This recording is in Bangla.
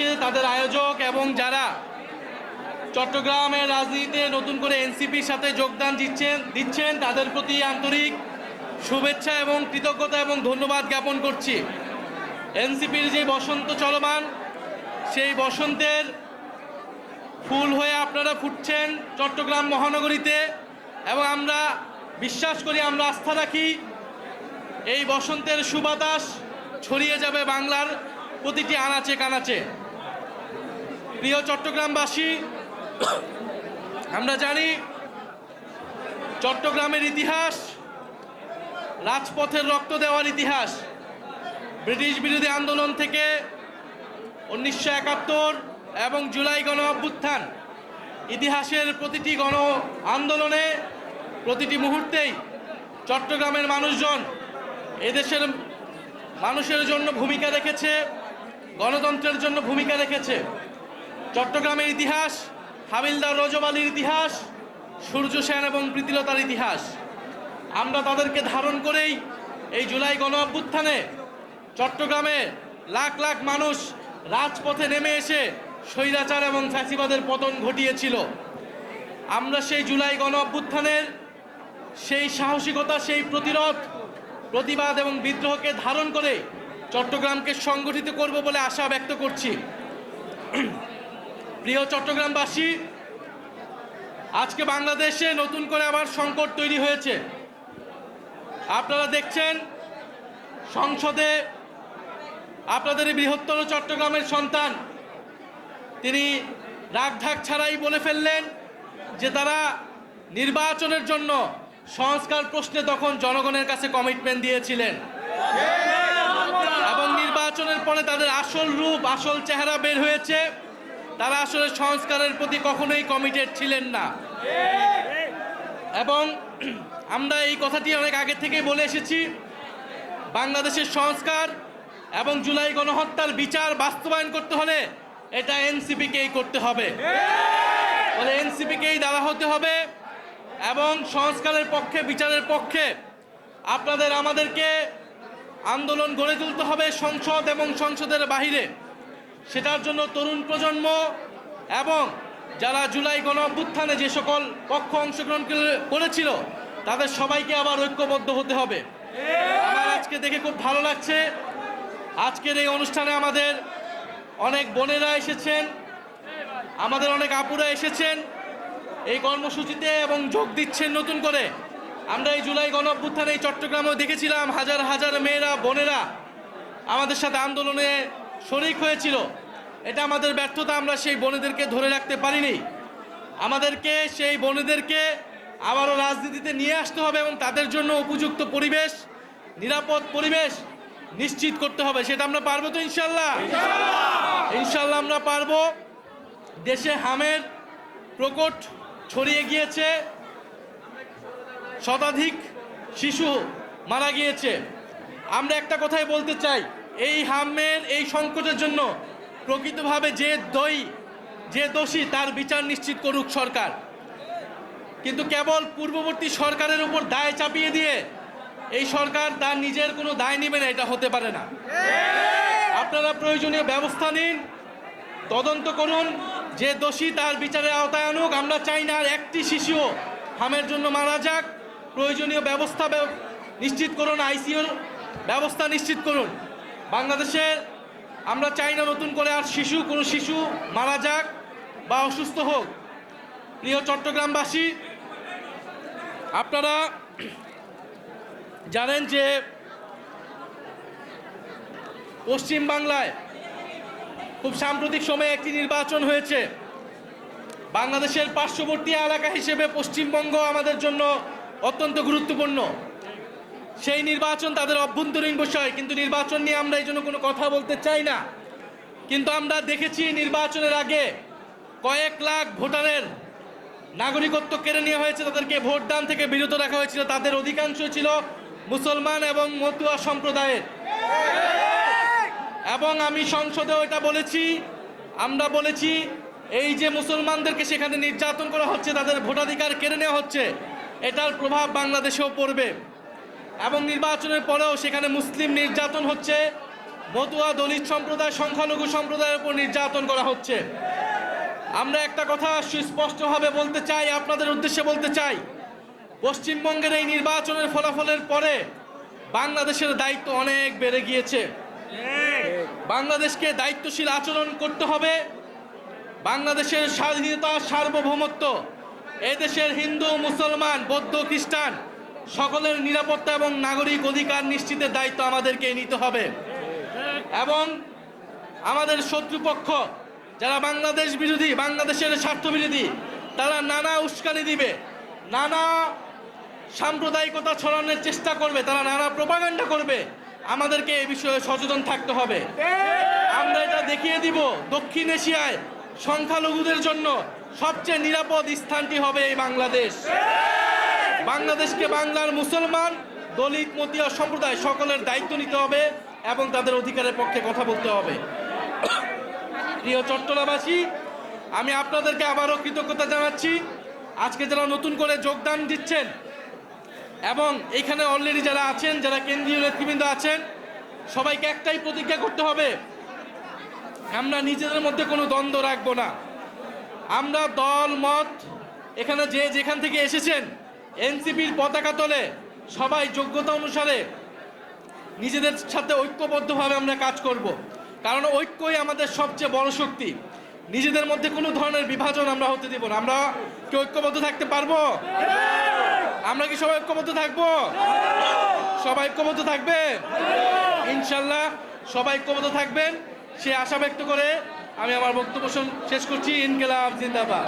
রয়েছে, তাদের আয়োজক এবং যারা চট্টগ্রামের রাজনীতিতে নতুন করে এনসিপির সাথে যোগদান দিচ্ছেন তাদের প্রতি আন্তরিক শুভেচ্ছা এবং কৃতজ্ঞতা এবং ধন্যবাদ জ্ঞাপন করছি। এনসিপির যে বসন্ত চলমান, সেই বসন্তের ফুল হয়ে আপনারা ফুটছেন চট্টগ্রাম মহানগরীতে, এবং আমরা বিশ্বাস করি, আমরা আস্থা রাখি এই বসন্তের সুবাতাস ছড়িয়ে যাবে বাংলার প্রতিটি আনাচে কানাচে। প্রিয় চট্টগ্রামবাসী, আমরা জানি চট্টগ্রামের ইতিহাস রাজপথের রক্ত দেওয়ার ইতিহাস। ব্রিটিশ বিরোধী আন্দোলন থেকে 1971 এবং জুলাই গণ অভ্যুত্থান, ইতিহাসের প্রতিটি গণ আন্দোলনে প্রতিটি মুহূর্তেই চট্টগ্রামের মানুষজন এদেশের মানুষের জন্য ভূমিকা রেখেছে, গণতন্ত্রের জন্য ভূমিকা রেখেছে। চট্টগ্রামের ইতিহাস হাবিলদার রজব আলীর ইতিহাস, সূর্য সেন এবং প্রীতিলতার ইতিহাস। আমরা তাদেরকে ধারণ করেই এই জুলাই গণ অভ্যুত্থানে চট্টগ্রামে লাখ লাখ মানুষ রাজপথে নেমে এসে স্বৈরাচার এবং ফ্যাসিবাদের পতন ঘটিয়েছিল। আমরা সেই জুলাই গণ অভ্যুত্থানের সেই সাহসিকতা, সেই প্রতিরোধ, প্রতিবাদ এবং বিদ্রোহকে ধারণ করে চট্টগ্রামকে সংগঠিত করব বলে আশা ব্যক্ত করছি। প্রিয় চট্টগ্রামবাসী, আজকে বাংলাদেশে নতুন করে আবার সংকট তৈরি হয়েছে। আপনারা দেখছেন সংসদে আপনাদের বৃহত্তর চট্টগ্রামের সন্তান তিনি রাগঢাক ছাড়াই বলে ফেললেন যে তারা নির্বাচনের জন্য সংস্কার প্রশ্নে তখন জনগণের কাছে কমিটমেন্ট দিয়েছিলেন, এবং নির্বাচনের পরে তাদের আসল রূপ, আসল চেহারা বের হয়েছে। তারা আসলে সংস্কারের প্রতি কখনোই কমিটেড ছিলেন না। এবং আমরা এই কথাটি অনেক আগে থেকেই বলে এসেছি, বাংলাদেশের সংস্কার এবং জুলাই গণহত্যার বিচার বাস্তবায়ন করতে হলে এটা এনসিপিকেই করতে হবে, বলে এনসিপিকেই দ্বারা হতে হবে। এবং সংস্কারের পক্ষে, বিচারের পক্ষে আপনাদের আমাদেরকে আন্দোলন গড়ে তুলতে হবে সংসদ এবং সংসদের বাহিরে। সেটার জন্য তরুণ প্রজন্ম এবং যারা জুলাই গণ অভ্যুত্থানে যে সকল পক্ষ অংশগ্রহণ করেছিল তাদের সবাইকে আবার ঐক্যবদ্ধ হতে হবে। আমার আজকে দেখে খুব ভালো লাগছে, আজকের এই অনুষ্ঠানে আমাদের অনেক বোনেরা এসেছেন, আমাদের অনেক আপুরা এসেছেন এই কর্মসূচিতে এবং যোগ দিচ্ছেন নতুন করে। আমরা এই জুলাই গণ অভ্যুত্থানে এই চট্টগ্রামেও দেখেছিলাম হাজার হাজার মেয়েরা, বোনেরা আমাদের সাথে আন্দোলনে শরিক হয়েছিল। এটা আমাদের ব্যর্থতা, আমরা সেই বোনেদেরকে ধরে রাখতে পারিনি। আমাদেরকে সেই বোনেদেরকে আবারও রাজনীতিতে নিয়ে আসতে হবে এবং তাদের জন্য উপযুক্ত পরিবেশ, নিরাপদ পরিবেশ নিশ্চিত করতে হবে। সেটা আমরা পারবো তো ইনশাল্লাহ? ইনশাল্লাহ আমরা পারবো। দেশে হামের প্রকট ছড়িয়ে গিয়েছে, শতাধিক শিশু মারা গিয়েছে। আমরা একটা কথাই বলতে চাই, এই হামের এই সংকটের জন্য প্রকৃতভাবে যে দোষী তার বিচার নিশ্চিত করুক সরকার, কিন্তু কেবল পূর্ববর্তী সরকারের উপর দায় চাপিয়ে দিয়ে এই সরকার তার নিজের কোনো দায় নেবে না, এটা হতে পারে না। আপনারা প্রয়োজনীয় ব্যবস্থা নিন, তদন্ত করুন, যে দোষী তার বিচারের আওতায় আনুক। আমরা চাই না আর একটি শিশুও হামের জন্য মারা যাক। প্রয়োজনীয় ব্যবস্থা নিশ্চিত করুন, আইসিইউর ব্যবস্থা নিশ্চিত করুন। বাংলাদেশে আমরা চাই না নতুন করে আর কোনো শিশু মারা যাক বা অসুস্থ হোক। প্রিয় চট্টগ্রামবাসী, আপনারা জানেন যে পশ্চিম বাংলায় খুব সাম্প্রতিক সময়ে একটি নির্বাচন হয়েছে। বাংলাদেশের পার্শ্ববর্তী এলাকা হিসেবে পশ্চিমবঙ্গ আমাদের জন্য অত্যন্ত গুরুত্বপূর্ণ। সেই নির্বাচন তাদের অভ্যন্তরীণ বিষয়, কিন্তু নির্বাচন নিয়ে আমরা এই জন্য কোনো কথা বলতে চাই না। কিন্তু আমরা দেখেছি নির্বাচনের আগে কয়েক লাখ ভোটারের নাগরিকত্ব কেড়ে নেওয়া হয়েছে, তাদেরকে ভোটদান থেকে বিরত রাখা হয়েছিল। তাদের অধিকাংশ ছিল মুসলমান এবং মতুয়া সম্প্রদায়ের। এবং আমি সংসদেও এটা বলেছি, আমরা বলেছি এই যে মুসলমানদেরকে সেখানে নির্যাতন করা হচ্ছে, তাদের ভোটাধিকার কেড়ে নেওয়া হচ্ছে, এটার প্রভাব বাংলাদেশেও পড়বে। এবং নির্বাচনের পরেও সেখানে মুসলিম নির্যাতন হচ্ছে, মতুয়া, দলিত সম্প্রদায়, সংখ্যালঘু সম্প্রদায়ের উপর নির্যাতন করা হচ্ছে। আমরা একটা কথা সুস্পষ্টভাবে বলতে চাই, আপনাদের উদ্দেশ্যে বলতে চাই, পশ্চিমবঙ্গের এই নির্বাচনের ফলাফলের পরে বাংলাদেশের দায়িত্ব অনেক বেড়ে গিয়েছে। বাংলাদেশকে দায়িত্বশীল আচরণ করতে হবে। বাংলাদেশের স্বাধীনতা, সার্বভৌমত্ব, এদেশের হিন্দু, মুসলমান, বৌদ্ধ, খ্রিস্টান সকলের নিরাপত্তা এবং নাগরিক অধিকার নিশ্চিতের দায়িত্ব আমাদেরকে নিতে হবে। এবং আমাদের শত্রুপক্ষ যারা বাংলাদেশ বিরোধী, বাংলাদেশের স্বার্থ বিরোধী, তারা নানা উস্কানি দিবে, নানা সাম্প্রদায়িকতা ছড়ানোর চেষ্টা করবে, তারা নানা প্রোপাগান্ডা করবে। আমাদেরকে এই বিষয়ে সচেতন থাকতে হবে। আমরা এটা দেখিয়ে দিব দক্ষিণ এশিয়ায় সংখ্যালঘুদের জন্য সবচেয়ে নিরাপদ স্থানটি হবে এই বাংলাদেশ। বাংলাদেশকে বাংলার মুসলমান, দলিত, মতুয়া সম্প্রদায় সকলের দায়িত্ব নিতে হবে এবং তাদের অধিকারের পক্ষে কথা বলতে হবে। প্রিয় চট্টলাবাসী, আমি আপনাদেরকে আবারও কৃতজ্ঞতা জানাচ্ছি। আজকে যারা নতুন করে যোগদান দিচ্ছেন এবং এখানে অলরেডি যারা আছেন, যারা কেন্দ্রীয় নেতৃবৃন্দ আছেন, সবাইকে একটাই প্রতিজ্ঞা করতে হবে, আমরা নিজেদের মধ্যে কোনো দ্বন্দ্ব রাখবো না। আমরা দল মত এখানে যে যেখান থেকে এসেছেন এনসিপির পতাকা তলে সবাই যোগ্যতা অনুসারে নিজেদের সাথে ঐক্যবদ্ধভাবে আমরা কাজ করব। কারণ ঐক্যই আমাদের সবচেয়ে বড় শক্তি। নিজেদের মধ্যে কোনো ধরনের বিভাজন আমরা হতে দেব না। আমরা কি ঐক্যবদ্ধ থাকতে পারবো? আমরা কি সবাই ঐক্যবদ্ধ থাকবো? সবাই ঐক্যবদ্ধ থাকবে ইনশাল্লাহ। সবাই ঐক্যবদ্ধ থাকবেন সে আশা ব্যক্ত করে আমি আমার বক্তব্য শেষ করছি। ইনকিলাব জিন্দাবাদ।